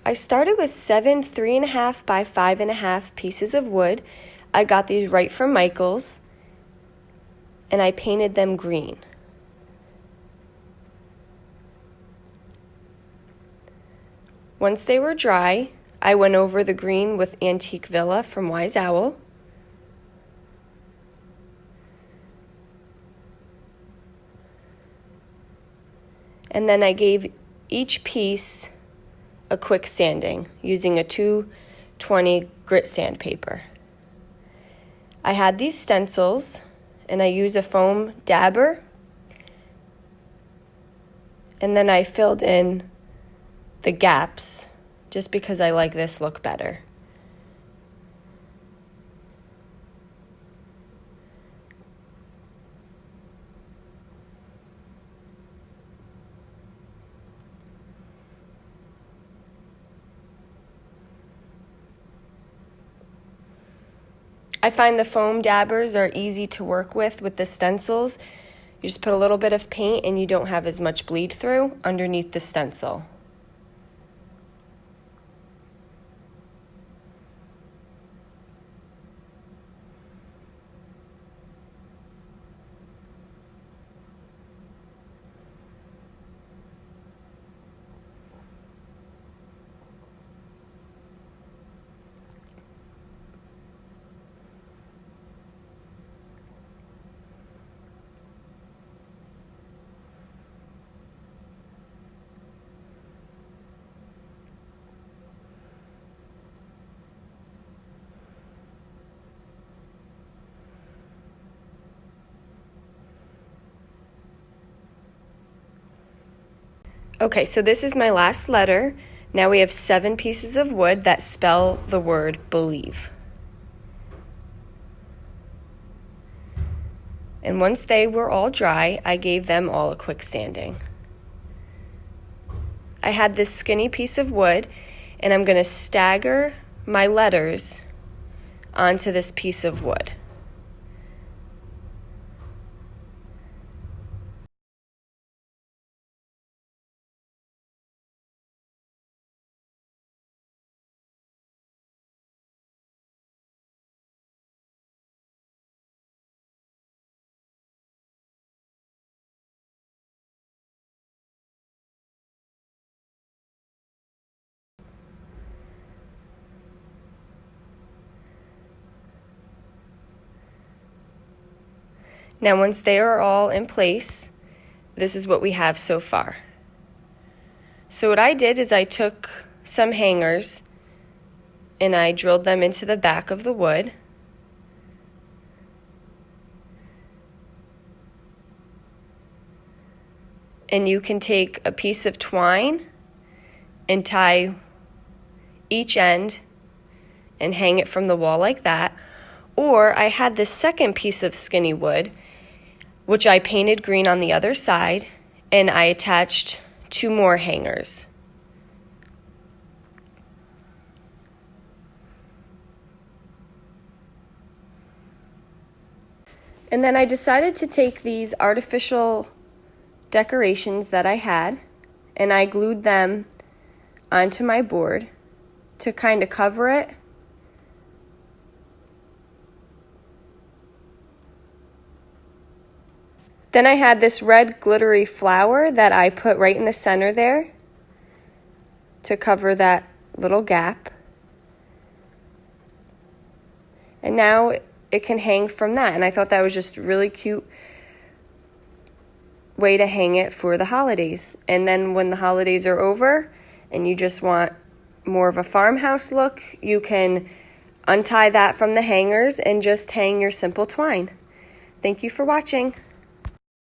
I started with 7 3.5 by 5.5 pieces of wood. I got these right from Michael's, and I painted them green. Once they were dry, I went over the green with Antique Villa from Wise Owl. And then I gave each piece a quick sanding using a 220 grit sandpaper. I had these stencils, and I use a foam dabber, and then I filled in the gaps just because I like this look better. I find the foam dabbers are easy to work with the stencils. You just put a little bit of paint and you don't have as much bleed through underneath the stencil. Okay, so this is my last letter. Now we have 7 pieces of wood that spell the word believe. And once they were all dry, I gave them all a quick sanding. I had this skinny piece of wood, and I'm going to stagger my letters onto this piece of wood. Now, once they are all in place, this is what we have so far. So what I did is I took some hangers and I drilled them into the back of the wood. And you can take a piece of twine and tie each end and hang it from the wall like that. Or I had this second piece of skinny wood, which I painted green on the other side, and I attached 2 more hangers. And then I decided to take these artificial decorations that I had, and I glued them onto my board to kind of cover it. Then I had this red glittery flower that I put right in the center there to cover that little gap. And now it can hang from that. And I thought that was just a really cute way to hang it for the holidays. And then when the holidays are over and you just want more of a farmhouse look, you can untie that from the hangers and just hang your simple twine. Thank you for watching.